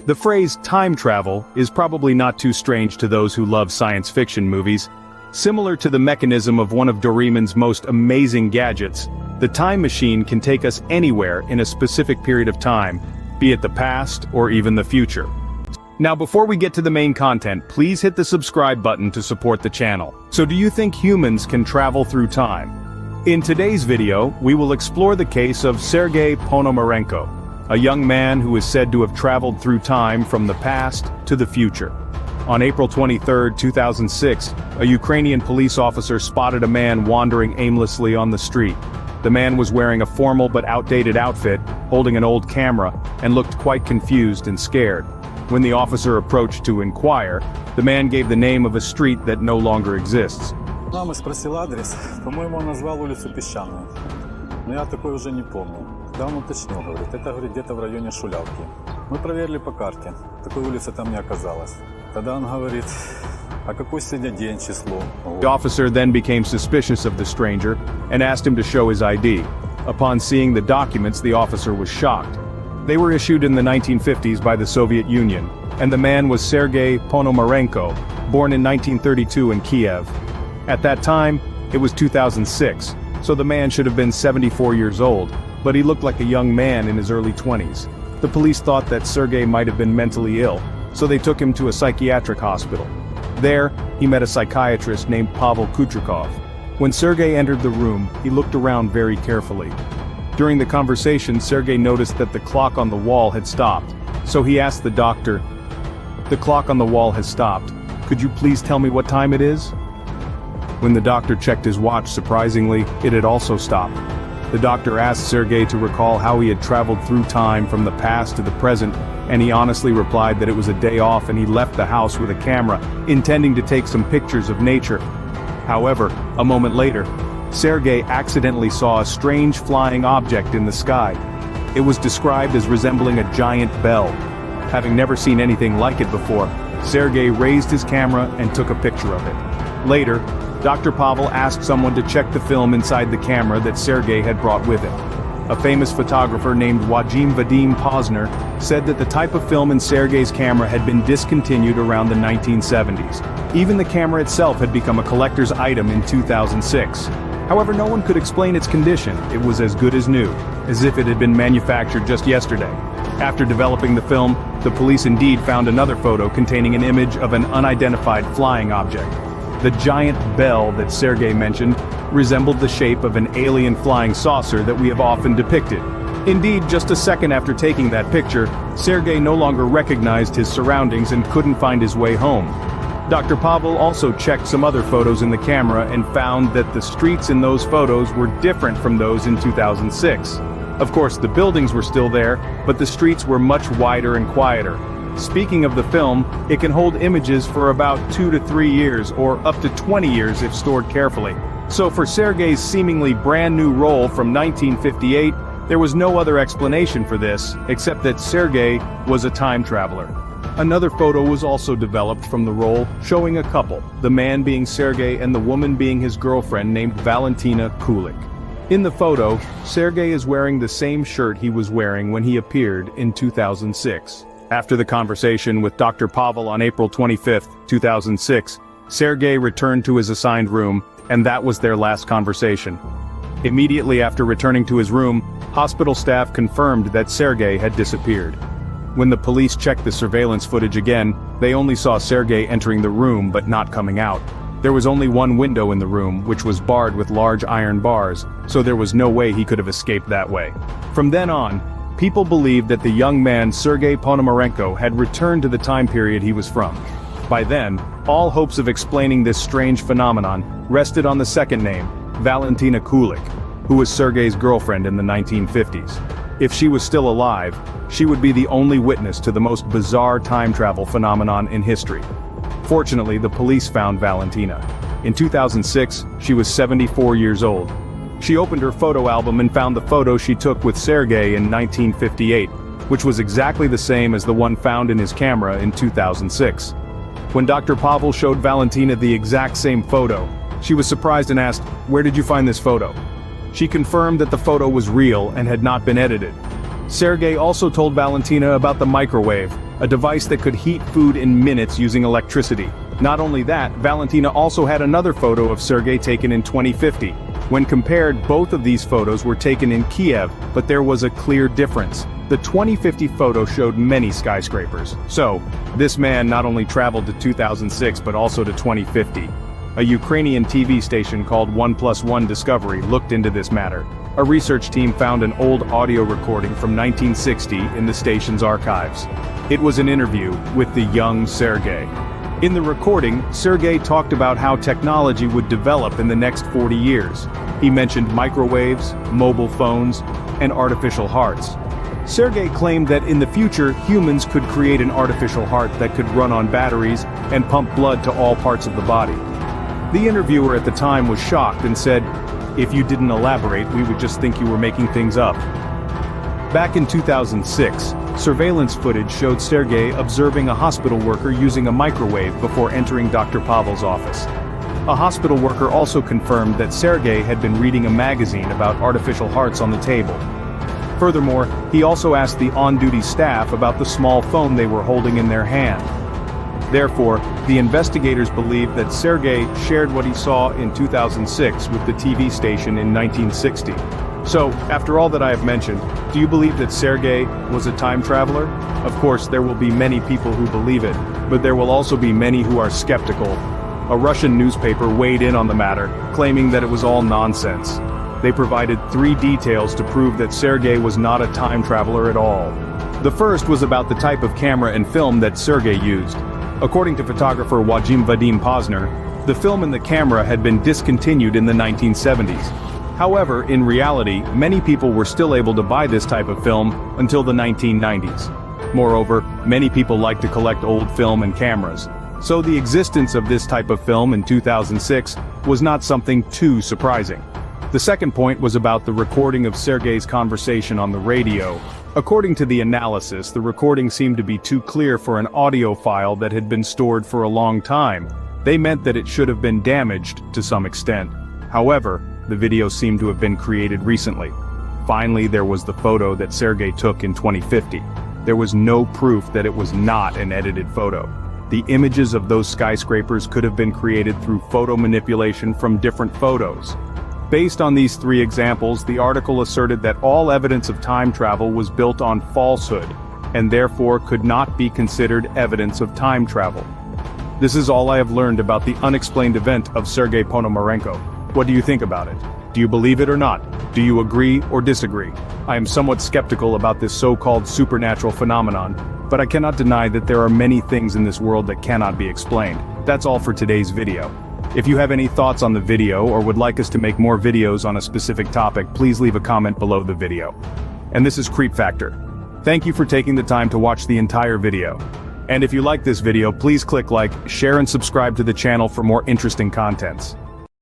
The phrase time travel is probably not too strange to those who love science fiction movies. Similar to the mechanism of one of Doraemon's most amazing gadgets, the time machine can take us anywhere in a specific period of time, be it the past or even the future. Now before we get to the main content, please hit the subscribe button to support the channel. So do you think humans can travel through time? In today's video, we will explore the case of Sergei Ponomarenko, a young man who is said to have traveled through time from the past to the future. On April 23, 2006, a Ukrainian police officer spotted a man wandering aimlessly on the street. The man was wearing a formal but outdated outfit, holding an old camera, and looked quite confused and scared. When the officer approached to inquire, the man gave the name of a street that no longer exists. Мама спросил адрес, по-моему, он назвал улицу Песчаную. Но я такой уже не помню. Да, он уточнил, говорит, это, говорит, где-то в районе Шулявки. Мы проверили по карте, такой улицы там не оказалось. Тогда он говорит, а какой сегодня день, число? The officer then became suspicious of the stranger and asked him to show his ID. Upon seeing the documents, the officer was shocked. They were issued in the 1950s by the Soviet Union, and the man was Sergei Ponomarenko, born in 1932 in Kiev. At that time, it was 2006, so the man should have been 74 years old, but he looked like a young man in his early 20s. The police thought that Sergei might have been mentally ill, so they took him to a psychiatric hospital. There, he met a psychiatrist named Pavel Kutrikov. When Sergei entered the room, he looked around very carefully. During the conversation, Sergei noticed that the clock on the wall had stopped, so he asked the doctor, "The clock on the wall has stopped. Could you please tell me what time it is?" When the doctor checked his watch, surprisingly, it had also stopped. The doctor asked Sergei to recall how he had traveled through time from the past to the present, and he honestly replied that it was a day off and he left the house with a camera, intending to take some pictures of nature. However, a moment later, Sergei accidentally saw a strange flying object in the sky. It was described as resembling a giant bell. Having never seen anything like it before, Sergei raised his camera and took a picture of it. Later, Dr. Pavel asked someone to check the film inside the camera that Sergei had brought with him. A famous photographer named Vadim Posner said that the type of film in Sergei's camera had been discontinued around the 1970s. Even the camera itself had become a collector's item in 2006. However, no one could explain its condition. It was as good as new, as if it had been manufactured just yesterday. After developing the film, the police indeed found another photo containing an image of an unidentified flying object. The giant bell that Sergei mentioned resembled the shape of an alien flying saucer that we have often depicted. Indeed, just a second after taking that picture, Sergei no longer recognized his surroundings and couldn't find his way home. Dr. Pavel also checked some other photos in the camera and found that the streets in those photos were different from those in 2006. Of course, the buildings were still there, but the streets were much wider and quieter. Speaking of the film, it can hold images for about 2 to 3 years or up to 20 years if stored carefully. So for Sergei's seemingly brand new role from 1958, there was no other explanation for this, except that Sergei was a time traveler. Another photo was also developed from the role, showing a couple, the man being Sergei and the woman being his girlfriend named Valentina Kulik. In the photo, Sergei is wearing the same shirt he was wearing when he appeared in 2006. After the conversation with Dr. Pavel on April 25, 2006, Sergei returned to his assigned room, and that was their last conversation. Immediately after returning to his room, hospital staff confirmed that Sergei had disappeared. When the police checked the surveillance footage again, they only saw Sergei entering the room but not coming out. There was only one window in the room, which was barred with large iron bars, so there was no way he could have escaped that way. From then on, people believed that the young man Sergei Ponomarenko had returned to the time period he was from. By then, all hopes of explaining this strange phenomenon rested on the second name, Valentina Kulik, who was Sergei's girlfriend in the 1950s. If she was still alive, she would be the only witness to the most bizarre time travel phenomenon in history. Fortunately, the police found Valentina. In 2006, she was 74 years old. She opened her photo album and found the photo she took with Sergei in 1958, which was exactly the same as the one found in his camera in 2006. When Dr. Pavel showed Valentina the exact same photo, she was surprised and asked, "Where did you find this photo?" She confirmed that the photo was real and had not been edited. Sergei also told Valentina about the microwave, a device that could heat food in minutes using electricity. Not only that, Valentina also had another photo of Sergei taken in 2050. When compared, both of these photos were taken in Kiev, but there was a clear difference. The 2050 photo showed many skyscrapers. So, this man not only traveled to 2006 but also to 2050. A Ukrainian TV station called 1+1 Discovery looked into this matter. A research team found an old audio recording from 1960 in the station's archives. It was an interview with the young Sergei. In the recording, Sergei talked about how technology would develop in the next 40 years. He mentioned microwaves, mobile phones, and artificial hearts. Sergei claimed that in the future, humans could create an artificial heart that could run on batteries and pump blood to all parts of the body. The interviewer at the time was shocked and said, "If you didn't elaborate, we would just think you were making things up." Back in 2006, surveillance footage showed Sergei observing a hospital worker using a microwave before entering Dr. Pavel's office. A hospital worker also confirmed that Sergei had been reading a magazine about artificial hearts on the table. Furthermore, he also asked the on-duty staff about the small phone they were holding in their hand. Therefore, the investigators believe that Sergei shared what he saw in 2006 with the TV station in 1960. So, after all that I have mentioned, do you believe that Sergei was a time traveler? Of course, there will be many people who believe it, but there will also be many who are skeptical. A Russian newspaper weighed in on the matter, claiming that it was all nonsense. They provided 3 details to prove that Sergei was not a time traveler at all. The first was about the type of camera and film that Sergei used. According to photographer Vadim Posner, the film and the camera had been discontinued in the 1970s. However, in reality, many people were still able to buy this type of film until the 1990s. Moreover, many people like to collect old film and cameras. So the existence of this type of film in 2006 was not something too surprising. The second point was about the recording of Sergei's conversation on the radio. According to the analysis, the recording seemed to be too clear for an audio file that had been stored for a long time. They meant that it should have been damaged to some extent. However, the video seemed to have been created recently. Finally, there was the photo that Sergei took in 2050. There was no proof that it was not an edited photo. The images of those skyscrapers could have been created through photo manipulation from different photos. Based on these 3 examples, the article asserted that all evidence of time travel was built on falsehood, and therefore could not be considered evidence of time travel. This is all I have learned about the unexplained event of Sergei Ponomarenko. What do you think about it? Do you believe it or not? Do you agree or disagree? I am somewhat skeptical about this so-called supernatural phenomenon, but I cannot deny that there are many things in this world that cannot be explained. That's all for today's video. If you have any thoughts on the video or would like us to make more videos on a specific topic, please leave a comment below the video. And this is Creep Factor. Thank you for taking the time to watch the entire video. And if you like this video, please click like, share and subscribe to the channel for more interesting contents.